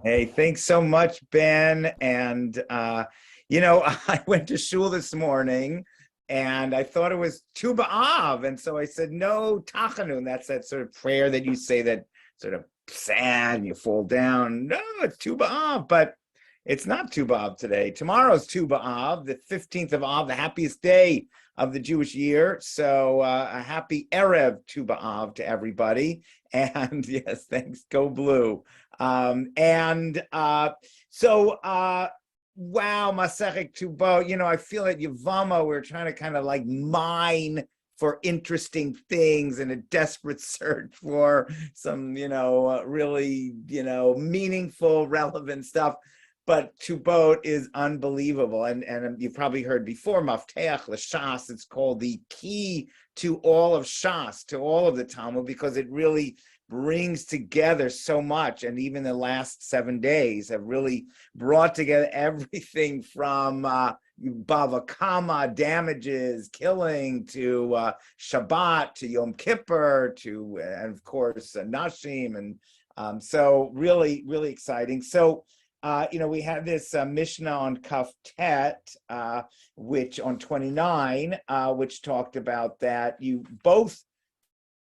Hey, thanks so much, Ben. And I went to shul this morning and I thought it was Tu B'Av. And so I said, no, Tachanun. That's that sort of prayer that you say that sort of sad and you fall down. No, it's Tu B'Av, but it's not Tu B'Av today. Tomorrow's Tu B'Av, the 15th of Av, the happiest day of the Jewish year. So a happy Erev Tu B'Av to everybody. And yes, thanks, go blue. And so wow, Masechet Tubot, I feel at Yavama, we're trying to kind of like mine for interesting things in a desperate search for some, really, meaningful, relevant stuff. But Tubot is unbelievable. And you've probably heard before, Mafteach L'Shas, it's called the key to all of Shas, to all of the Talmud, because it really brings together so much. And even the last 7 days have really brought together everything from Bava Kama, damages, killing, to Shabbat, to Yom Kippur, to, and of course, Nashim. And so really, really exciting. So, we had this Mishnah on Kaf Tet, which on 29, which talked about that you both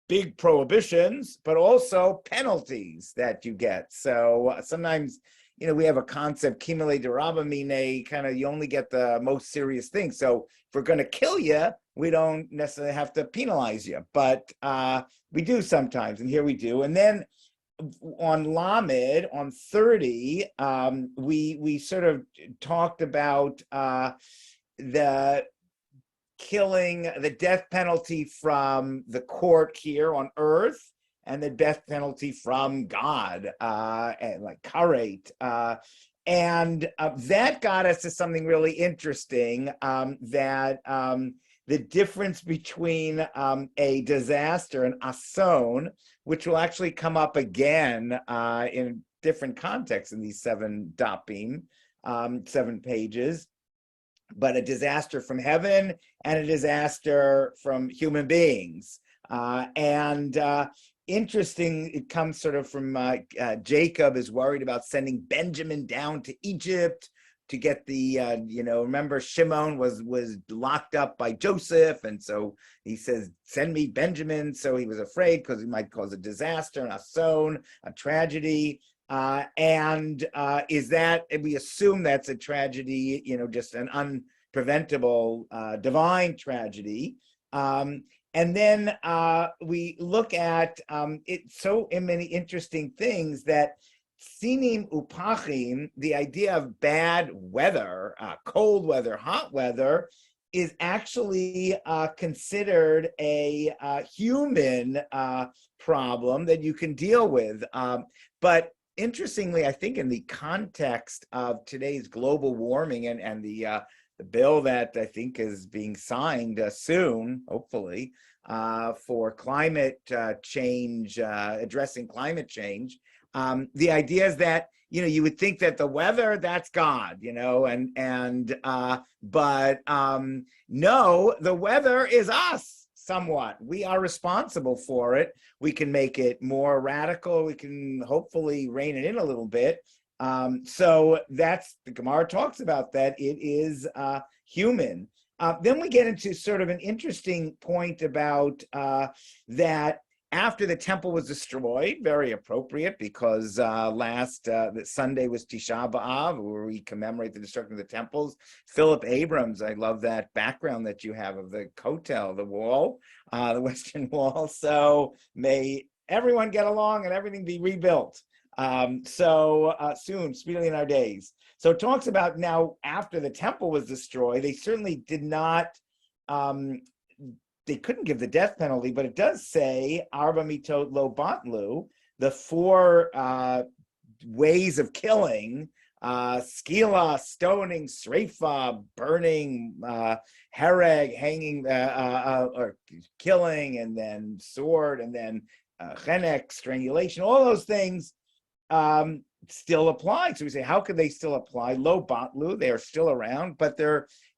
big prohibitions, but also penalties that you get. So sometimes, we have a concept, Kimele de Rabamine, kind of you only get the most serious things. So if we're going to kill you, we don't necessarily have to penalize you, but we do sometimes, and here we do. And then on Lamed, on 30, we sort of talked about the killing, the death penalty from the court here on earth, and the death penalty from God, and like karet. And that got us to something really interesting, that the difference between a disaster, an ason, which will actually come up again in different contexts in these 7 dapim, 7 pages, but a disaster from heaven and a disaster from human beings. Interesting, it comes sort of from Jacob is worried about sending Benjamin down to Egypt to get the, remember Shimon was locked up by Joseph. And so he says, send me Benjamin. So he was afraid because he might cause a disaster, an ason, a tragedy. Is that, we assume that's a tragedy, just an unpreventable divine tragedy. And then we look at it so many interesting things that sinim upachim, the idea of bad weather, cold weather, hot weather, is actually considered a human problem that you can deal with. But interestingly, I think in the context of today's global warming and the bill that I think is being signed soon, hopefully, for climate change, addressing climate change, the idea is that, you would think that the weather, that's God, but no, the weather is us somewhat. We are responsible for it. We can make it more radical. We can hopefully rein it in a little bit. So that's, the Gemara talks about that. It is human. Then we get into sort of an interesting point about that after the temple was destroyed, very appropriate because last Sunday was Tisha B'Av, where we commemorate the destruction of the temples. Philip Abrams, I love that background that you have of the Kotel, the wall, the Western Wall. So may everyone get along and everything be rebuilt. Soon, speedily in our days. So it talks about now after the temple was destroyed, they certainly did not, they couldn't give the death penalty, but it does say arba mitot lo batlu, the 4 ways of killing, skila, stoning, sreifa, burning, hereg, hanging, or killing, and then sword, and then chenek, strangulation, all those things still apply. So we say, how could they still apply? Lo batlu, they are still around, but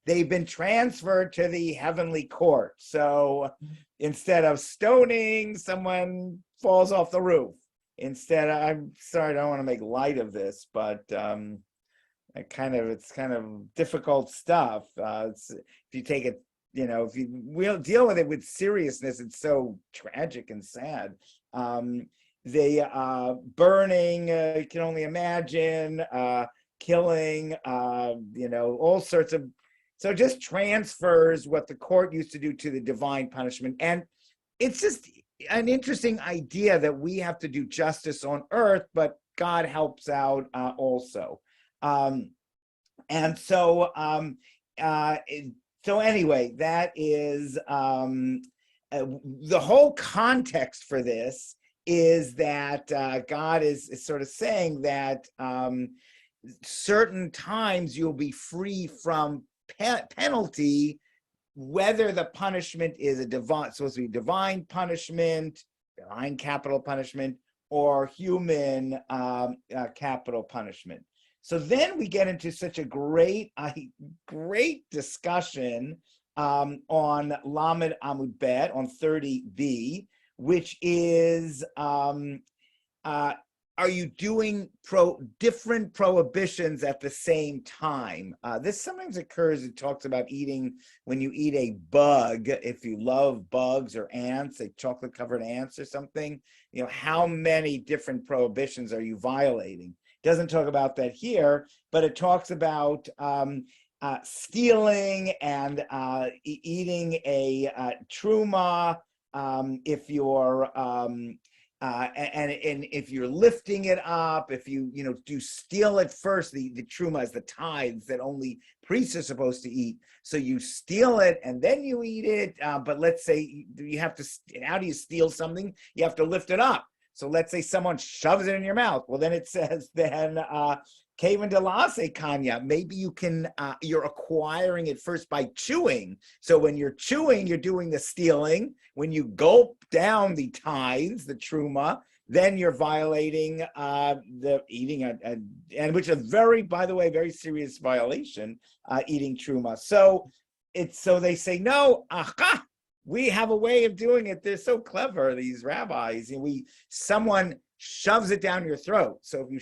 they've been transferred to the heavenly court. So instead of stoning, someone falls off the roof. instead, I'm sorry, I don't want to make light of this, but it's kind of difficult stuff. If you take it, if you will deal with it with seriousness, it's so tragic and sad. They burning, you can only imagine, killing, all sorts of, so just transfers what the court used to do to the divine punishment. And it's just an interesting idea that we have to do justice on earth, but God helps out also. And so, so anyway, that is the whole context for this is that God is sort of saying that certain times you'll be free from penalty, whether the punishment is supposed to be divine punishment, divine capital punishment, or human capital punishment. So then we get into such a great discussion on Lamed Amud Bet, on 30b, which is, are you doing different prohibitions at the same time? This sometimes occurs. It talks about eating, when you eat a bug, if you love bugs or ants, like chocolate-covered ants or something, how many different prohibitions are you violating? Doesn't talk about that here, but it talks about stealing and eating a truma if you're and if you're lifting it up, if you do steal it first, the truma is the tithes that only priests are supposed to eat. So you steal it and then you eat it. But let's say you have to. How do you steal something? You have to lift it up. So let's say someone shoves it in your mouth. Well, then it says then Kavan delase kanya. Maybe you can you're acquiring it first by chewing. So when you're chewing, you're doing the stealing. When you gulp down the tithes, the truma, then you're violating the eating and which is by the way, very serious violation, eating truma. So they say no, aha. We have a way of doing it. They're so clever, these rabbis. Someone shoves it down your throat. So if you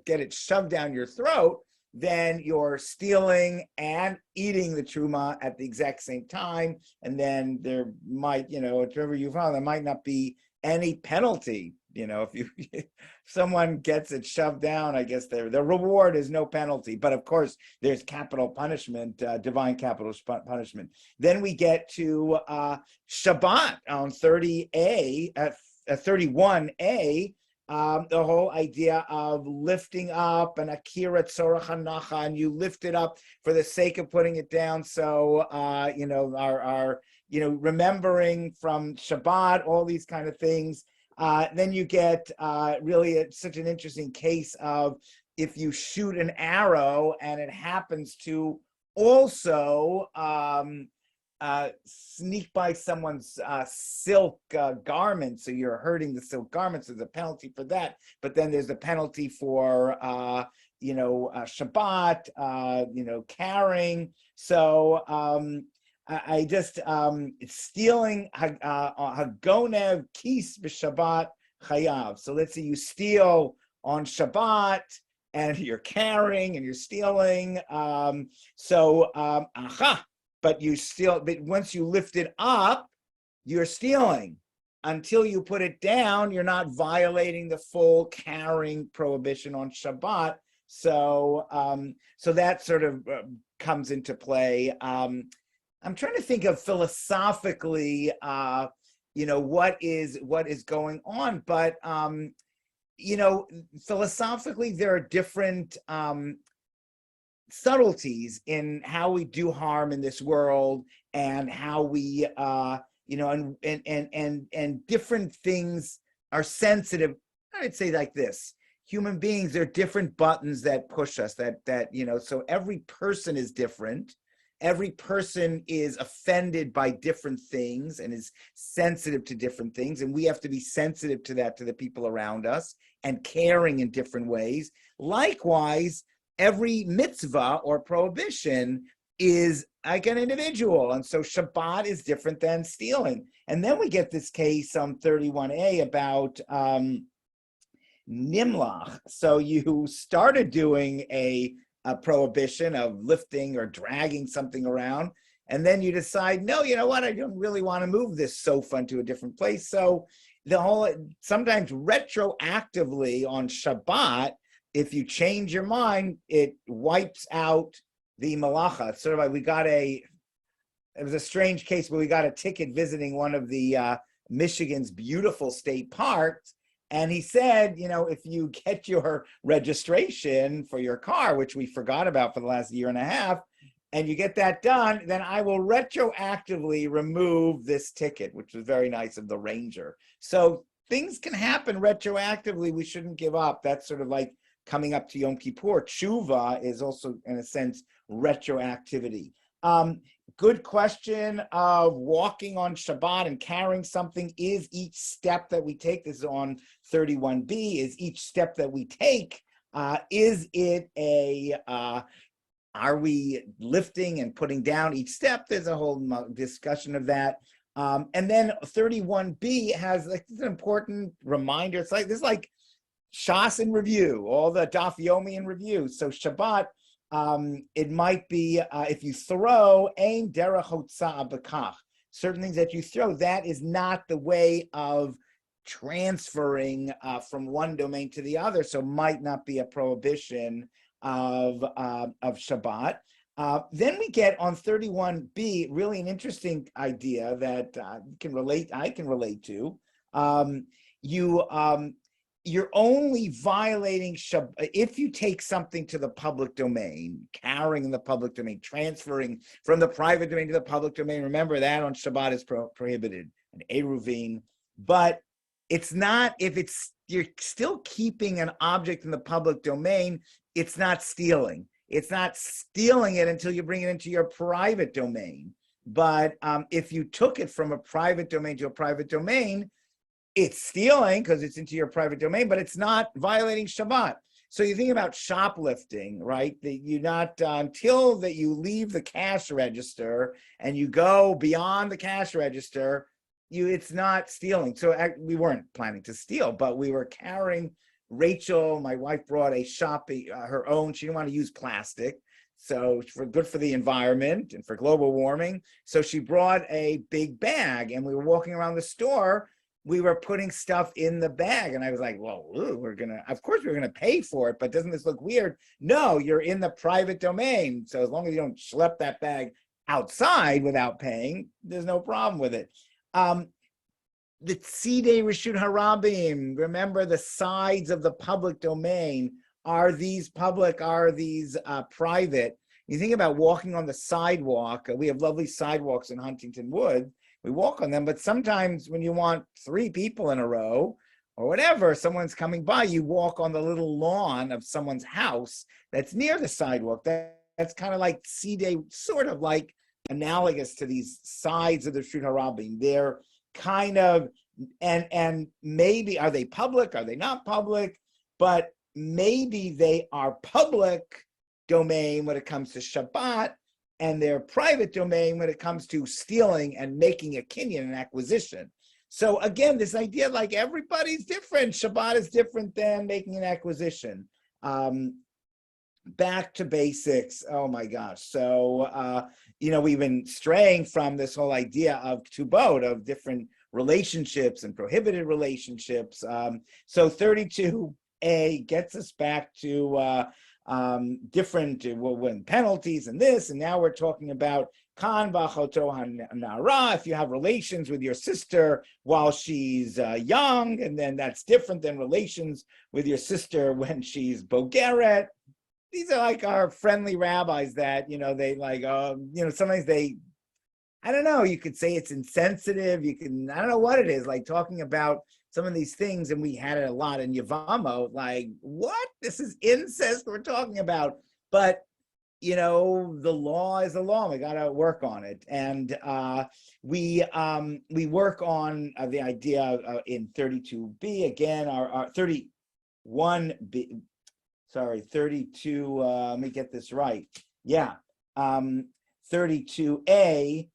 get it shoved down your throat, then you're stealing and eating the truma at the exact same time. And then there might, whatever you found, there might not be any penalty. If someone gets it shoved down, I guess the reward is no penalty. But of course, there's capital punishment, divine capital punishment. Then we get to Shabbat on 30a, 31a, the whole idea of lifting up and akira tzorach hanacha, and you lift it up for the sake of putting it down. So our remembering from Shabbat, all these kind of things. Then you get really such an interesting case of if you shoot an arrow and it happens to also sneak by someone's silk garment, so you're hurting the silk garments. There's a penalty for that, but then there's a penalty for Shabbat, carrying. So I just stealing hagonev kis b'Shabbat chayav. So let's say you steal on Shabbat and you're carrying and you're stealing. But you steal. But once you lift it up, you're stealing. Until you put it down, you're not violating the full carrying prohibition on Shabbat. So that sort of comes into play. I'm trying to think of philosophically, what is going on, but philosophically there are different subtleties in how we do harm in this world, and how we, and different things are sensitive. I'd say like this: human beings, there are different buttons that push us. So every person is different. Every person is offended by different things and is sensitive to different things. And we have to be sensitive to that, to the people around us, and caring in different ways. Likewise, every mitzvah or prohibition is like an individual. And so Shabbat is different than stealing. And then we get this case on 31a about nimlach. So you started doing a prohibition of lifting or dragging something around, and then you decide, no, you know what, I don't really want to move this sofa into a different place. So the whole, sometimes retroactively on Shabbat, if you change your mind, it wipes out the malacha. It's sort of like it was a strange case, but we got a ticket visiting one of the Michigan's beautiful state parks. And he said, if you get your registration for your car, which we forgot about for the last year and a half, and you get that done, then I will retroactively remove this ticket, which was very nice of the ranger. So things can happen retroactively. We shouldn't give up. That's sort of like coming up to Yom Kippur. Tshuva is also, in a sense, retroactivity. Good question of walking on Shabbat and carrying something. Is each step that we take, this is on 31b, is each step that we take, is it are we lifting and putting down each step? There's a whole discussion of that. And then 31b has like this important reminder. It's like, this is like Shas in review, all the Daf Yomi in review. So Shabbat, it might be if you throw ein derech hotzah b'kach, certain things that you throw, that is not the way of transferring from one domain to the other, so might not be a prohibition of Shabbat. Then we get on 31b really an interesting idea that I can relate to. You're only violating Shabbat if you take something to the public domain, carrying in the public domain, transferring from the private domain to the public domain. Remember that on Shabbat is prohibited, an eruvin. But it's not, if you're still keeping an object in the public domain, it's not stealing. It's not stealing it until you bring it into your private domain. But if you took it from a private domain to a private domain, it's stealing because it's into your private domain, but it's not violating Shabbat. So you think about shoplifting, right? That you not until that you leave the cash register and you go beyond the cash register, it's not stealing. So we weren't planning to steal, but we were carrying. Rachel, my wife, brought a her own. She didn't want to use plastic, so good for the environment and for global warming. So she brought a big bag, and we were walking around the store. We were putting stuff in the bag, and I was like, well, of course we're gonna pay for it, but doesn't this look weird? No, you're in the private domain. So as long as you don't schlep that bag outside without paying, there's no problem with it. The Tzidei Reshut Harabim, remember the sides of the public domain. Are these public? Are these private? You think about walking on the sidewalk. We have lovely sidewalks in Huntington Woods. We walk on them, but sometimes when you want 3 people in a row or whatever, someone's coming by, you walk on the little lawn of someone's house that's near the sidewalk. That's kind of like Tzidei, sort of like analogous to these sides of the Reshut Harabim. They're kind of, and maybe, are they public? Are they not public? But maybe they are public domain when it comes to Shabbat, and their private domain when it comes to stealing and making a kinyan, an acquisition. So again, this idea like everybody's different. Shabbat is different than making an acquisition. Back to basics. Oh my gosh. So, we've been straying from this whole idea of ketubot, of different relationships and prohibited relationships. So 32a gets us back to different penalties and this, and now we're talking about kan v'achoto hanara, if you have relations with your sister while she's young, and then that's different than relations with your sister when she's bogeret. These are like our friendly rabbis that, they like, sometimes they, I don't know, you could say it's insensitive. I don't know what it is, like talking about some of these things, and we had it a lot in Yavamo, like, what? This is incest we're talking about. But, the law is the law. We got to work on it. And we work on the idea in 32b, again, our 31b, 32, let me get this right. Yeah, 32a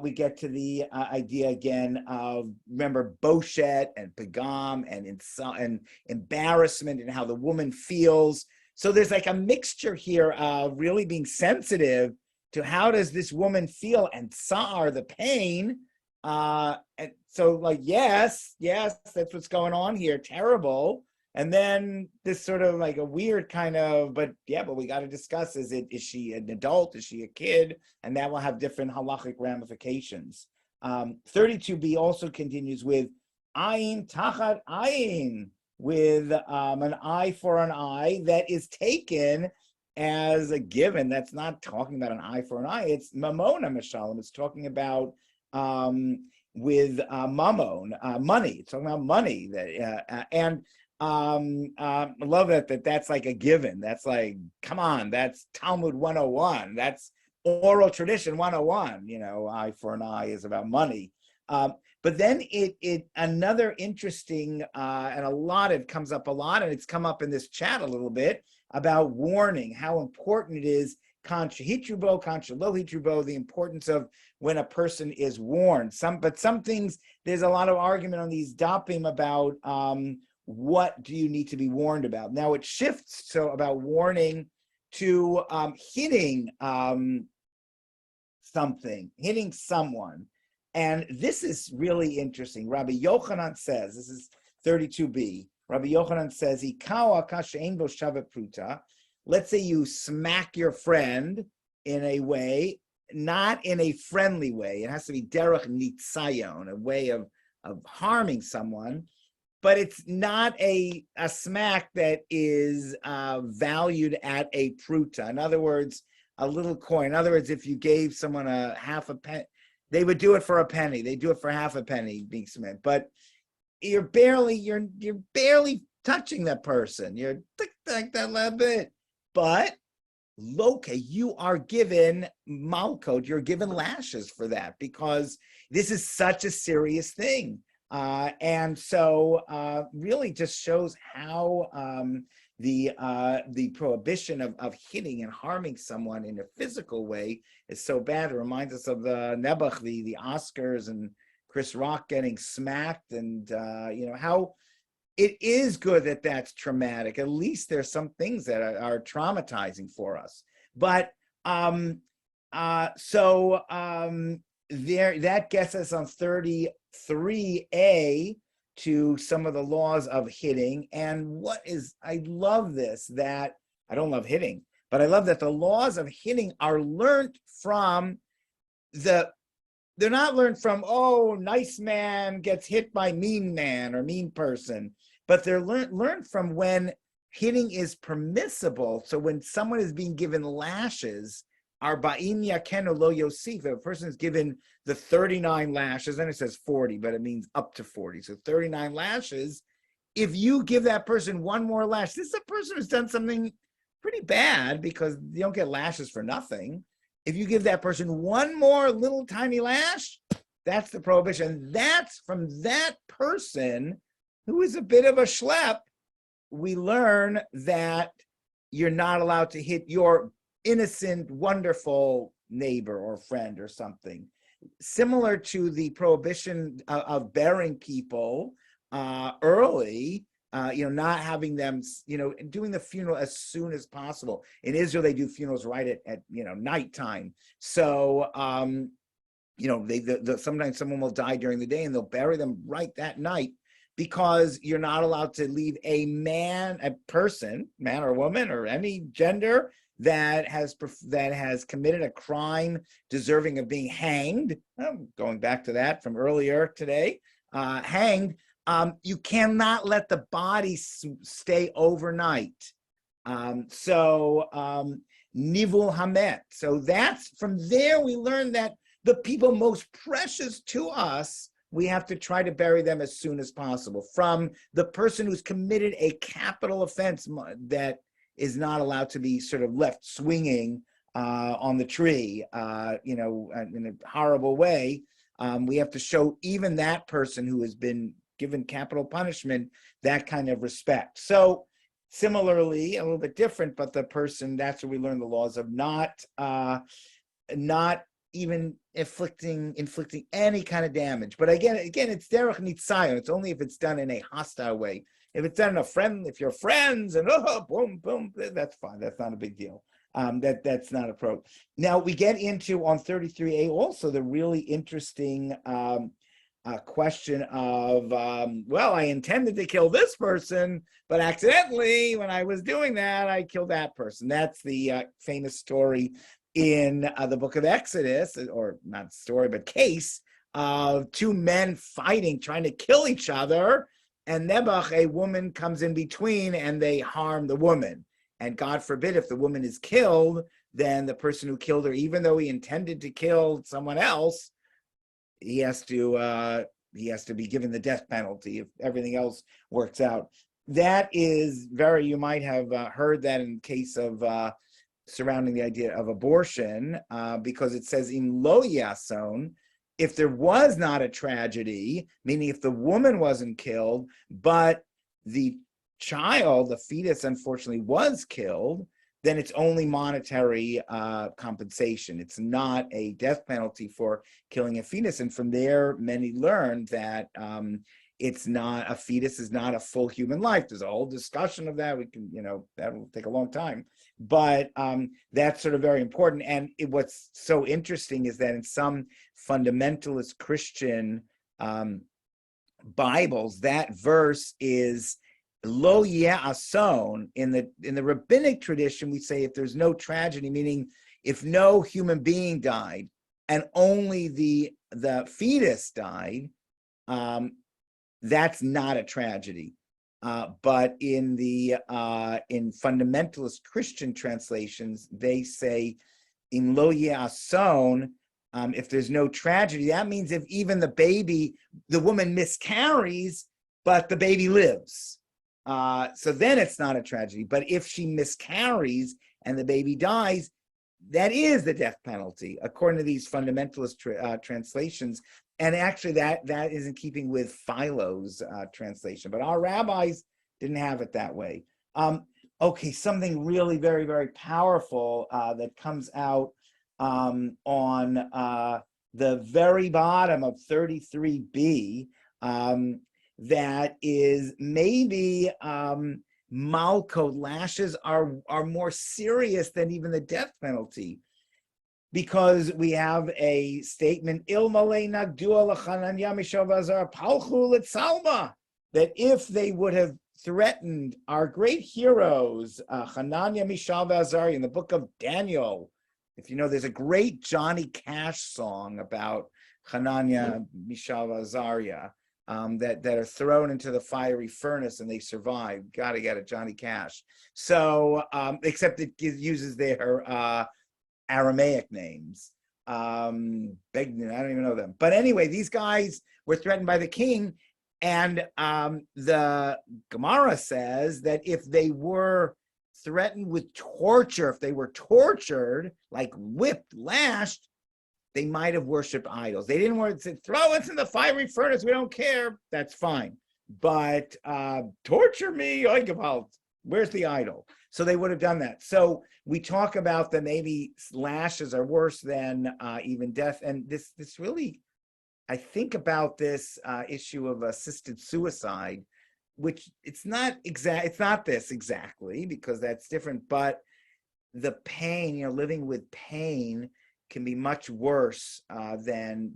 we get to the idea again of, remember, boshet and pagam and embarrassment and how the woman feels. So there's like a mixture here of really being sensitive to how does this woman feel, and tsar, the pain. And so like, yes, that's what's going on here. Terrible. And then this sort of like a weird kind of, but we got to discuss, is she an adult? Is she a kid? And that will have different halachic ramifications. 32b also continues with ayin tachat ayin, with an eye for an eye that is taken as a given. That's not talking about an eye for an eye. It's mamona mishalom. It's talking about with mammon, money. It's talking about money. I love that's like a given. That's like, come on, that's Talmud 101. That's oral tradition 101. Eye for an eye is about money. But then it another interesting, and it comes up a lot, and it's come up in this chat a little bit, about warning, how important it is, contra hitrubo, contra lo hitrubo, the importance of when a person is warned. Some things, there's a lot of argument on these dapim about what do you need to be warned about. Now it shifts so about warning to hitting hitting someone. And this is really interesting. Rabbi Yochanan says, this is 32b, Rabbi Yochanan says, let's say you smack your friend in a way, not in a friendly way. It has to be derech nitzayon, a way of harming someone, but it's not a smack that is valued at a pruta. In other words, a little coin. In other words, if you gave someone a half a penny, they would do it for a penny. They do it for half a penny, being smacked. But you're barely touching that person. You're like that little bit. But loke, you are given malkot, you're given lashes for that, because this is such a serious thing. And so really just shows how the prohibition of hitting and harming someone in a physical way is so bad. It reminds us of the Nebuch, the Oscars, and Chris Rock getting smacked, and how it is good that that's traumatic. At least there's some things that are traumatizing for us. But there, that gets us on 33a to some of the laws of hitting. And I love this, that I don't love hitting, but I love that the laws of hitting are learned from they're not learned from, oh, nice man gets hit by mean man or mean person, but they're learned from when hitting is permissible. So when someone is being given lashes, arba'im yakenu lo yosif, if a person is given the 39 lashes, then it says 40, but it means up to 40. So 39 lashes, if you give that person one more lash, this is a person who's done something pretty bad, because you don't get lashes for nothing. If you give that person one more little tiny lash, that's the prohibition. That's from that person who is a bit of a schlep. We learn that you're not allowed to hit your innocent, wonderful neighbor or friend or something. Similar to the prohibition of burying people early, not having them, doing the funeral as soon as possible. In Israel, they do funerals right at nighttime. So, sometimes someone will die during the day and they'll bury them right that night, because you're not allowed to leave a person, man or woman or any gender, that has committed a crime deserving of being hanged. Going back to that from earlier today, hanged. You cannot let the body stay overnight. Nivul hamet. So that's from there we learn that the people most precious to us, we have to try to bury them as soon as possible. From the person who's committed a capital offense that is not allowed to be sort of left swinging on the tree, in a horrible way. We have to show even that person who has been given capital punishment that kind of respect. So similarly, a little bit different, but the person, that's where we learn the laws of not even inflicting any kind of damage. But again, it's derech nitzayon. It's only if it's done in a hostile way. If it's done if you're friends and boom, boom, that's fine. That's not a big deal. That's not a problem. Now we get into on 33a also the really interesting question of, well, I intended to kill this person, but accidentally, when I was doing that, I killed that person. That's the famous story in the book of Exodus, or not story, but case of two men fighting, trying to kill each other, and Nebuch, a woman, comes in between and they harm the woman. And God forbid, if the woman is killed, then the person who killed her, even though he intended to kill someone else, he has to be given the death penalty if everything else works out. That is you might have heard that in case of surrounding the idea of abortion, because it says in lo yason, if there was not a tragedy, meaning if the woman wasn't killed, but the child, the fetus, unfortunately was killed, then it's only monetary compensation. It's not a death penalty for killing a fetus. And from there, many learned that a fetus is not a full human life. There's a whole discussion of that. We can, that will take a long time. But that's sort of very important. And what's so interesting is that in some fundamentalist Christian Bibles, that verse is lo ason. In the rabbinic tradition, we say if there's no tragedy, meaning if no human being died and only the fetus died, that's not a tragedy. But in fundamentalist Christian translations, they say in lo ason, if there's no tragedy, that means if even the woman miscarries, but the baby lives. So then it's not a tragedy. But if she miscarries and the baby dies, that is the death penalty, according to these fundamentalist translations. And actually, that is in keeping with Philo's translation. But our rabbis didn't have it that way. Okay, something really very, very powerful that comes out on the very bottom of 33b. That is maybe malkot lashes are more serious than even the death penalty, because we have a statement that if they would have threatened our great heroes, Hananiah, Mishael, Azariah, in the book of Daniel, if you know, there's a great Johnny Cash song about Hananiah, Mishael, Azariah. That are thrown into the fiery furnace and they survive. Got to get it, Johnny Cash. So, except it uses their Aramaic names. I don't even know them. But anyway, these guys were threatened by the king, and the Gemara says that if they were threatened with torture, if they were tortured, like whipped, lashed, they might have worshipped idols. They didn't want to say, throw us in the fiery furnace, we don't care. That's fine. But torture me, where's the idol? So they would have done that. So we talk about that maybe lashes are worse than even death. And this really, I think about this issue of assisted suicide, which it's not this exactly, because that's different, but the pain, living with pain can be much worse than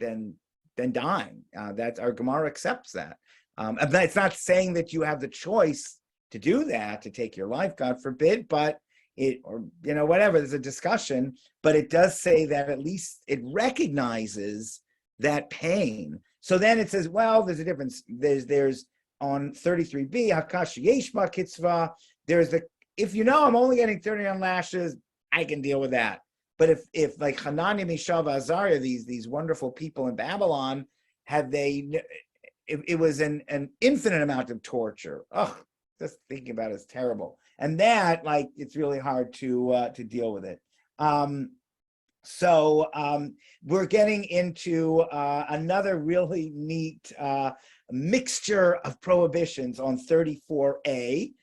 dying. That our Gemara accepts that. It's not saying that you have the choice to do that, to take your life, God forbid, but whatever, there's a discussion, but it does say that at least it recognizes that pain. So then it says, well, there's a difference. There's on 33b, Hakash Yeshma Kitzvah, if I'm only getting 39 lashes, I can deal with that. But if like Hananiah, Mishael, Azariah, these wonderful people in Babylon, it was an infinite amount of torture. Just thinking about it is terrible. And that, it's really hard to deal with it. So we're getting into another really neat mixture of prohibitions on 34a.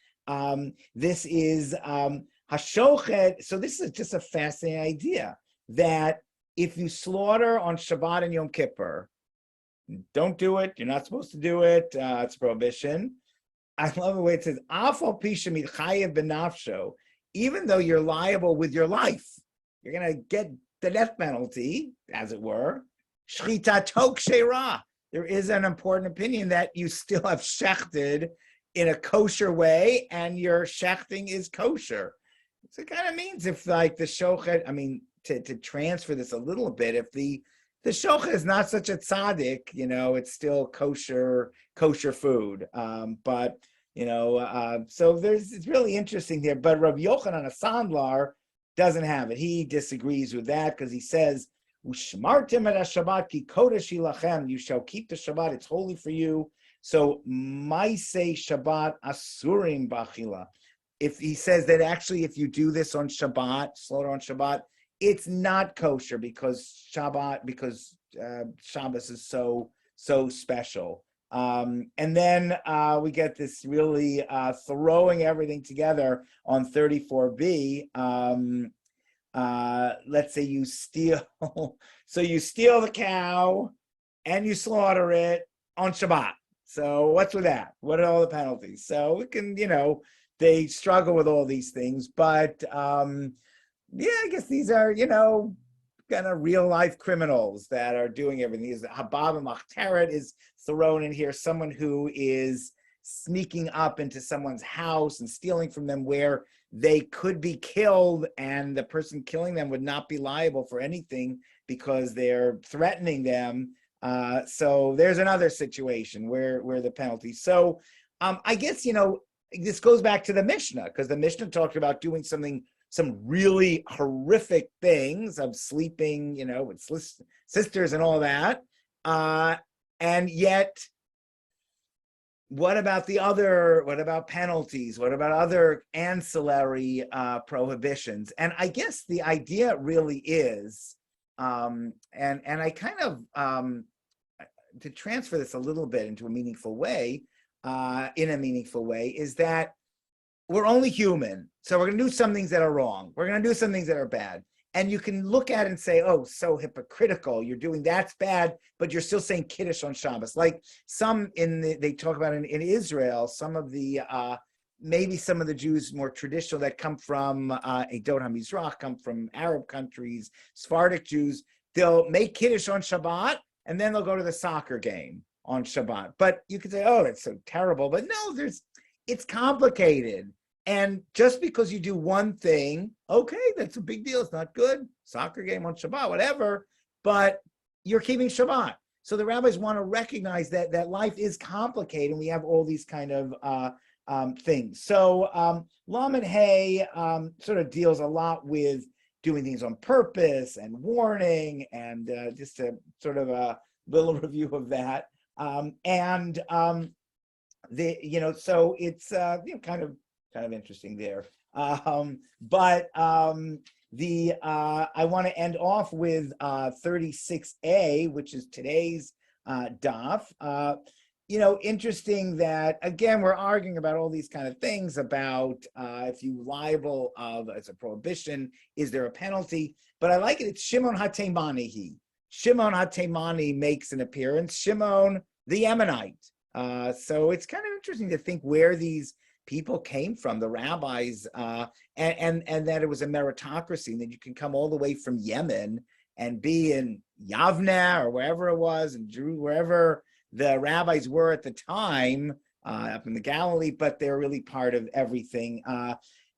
This is Hashochet. So this is just a fascinating idea that if you slaughter on Shabbat and Yom Kippur, don't do it. You're not supposed to do it. It's a prohibition. I love the way it says, "Afal pisha mitchayev benafsho," even though you're liable with your life, you're going to get the death penalty, as it were. Shchita tok sheira. There is an important opinion that you still have shechted in a kosher way, and your shechting is kosher. So it kind of means if, like, the shochet, I mean, to transfer this a little bit, if the shochet is not such a tzaddik, it's still kosher food. But so it's really interesting here. But Rabbi Yochanan, a Sandlar, doesn't have it. He disagrees with that because he says, "Ushmartim et Shabbat ki kodesh ilachem." You shall keep the Shabbat; it's holy for you. So, Maisei Shabbat asurim b'achila. If he says that actually, if you do this on Shabbat, slaughter on Shabbat, it's not kosher because Shabbos is so special. And then we get this really throwing everything together on 34b. Let's say you steal, so you steal the cow and you slaughter it on Shabbat. So what's with that? What are all the penalties? So we can, they struggle with all these things, but I guess these are, kind of real life criminals that are doing everything. Habab and Machteret is thrown in here, someone who is sneaking up into someone's house and stealing from them where they could be killed, and the person killing them would not be liable for anything because they're threatening them. So there's another situation where the penalty. So I guess, this goes back to the Mishnah, because the Mishnah talked about doing some really horrific things of sleeping, with sisters and all that. And yet, what about penalties? What about other ancillary prohibitions? And I guess the idea really is, and I kind of, to transfer this a little bit into a meaningful way, is that we're only human. So we're going to do some things that are wrong. We're going to do some things that are bad. And you can look at it and say, oh, so hypocritical. You're doing that's bad, but you're still saying Kiddush on Shabbos. Like they talk about in Israel, some of the, maybe some of the Jews more traditional that come from Edot HaMizrach, come from Arab countries, Sephardic Jews, they'll make Kiddush on Shabbat, and then they'll go to the soccer game on Shabbat. But you could say, oh, that's so terrible. But no, it's complicated. And just because you do one thing, okay, that's a big deal. It's not good. Soccer game on Shabbat, whatever, but you're keeping Shabbat. So the rabbis want to recognize that life is complicated, and we have all these kind of things. So Lamed Hay sort of deals a lot with doing things on purpose and warning, and just a sort of a little review of that. So it's kind of interesting there. But I want to end off with 36a, which is today's daf. Interesting that, again, we're arguing about all these kind of things about if you liable as a prohibition, is there a penalty? But I like it. It's Shimon HaTeimani. Shimon HaTeimani makes an appearance. Shimon the Yemenite. So it's kind of interesting to think where these people came from, the rabbis, and that it was a meritocracy, and that you can come all the way from Yemen and be in Yavne or wherever it was, and wherever the rabbis were at the time, up in the Galilee, but they're really part of everything.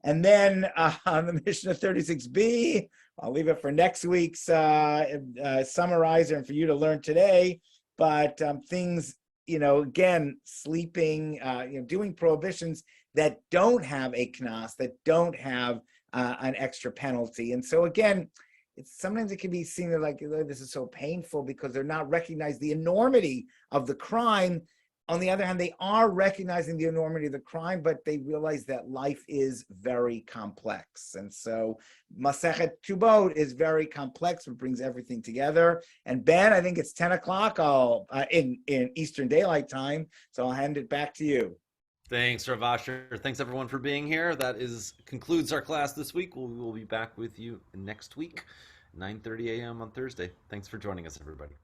And then on the Mishnah 36b, I'll leave it for next week's summarizer and for you to learn today. But things, again, sleeping, doing prohibitions that don't have a knas, that don't have an extra penalty. And so again, sometimes it can be seen like, this is so painful because they're not recognizing the enormity of the crime. On the other hand, they are recognizing the enormity of the crime, but they realize that life is very complex. And so Masechet Tubot is very complex. It brings everything together. And Ben, I think it's 10 o'clock in Eastern Daylight Time. So I'll hand it back to you. Thanks, Rabbi Asher. Thanks, everyone, for being here. That concludes our class this week. We will be back with you next week. 9:30 a.m. on Thursday. Thanks for joining us, everybody.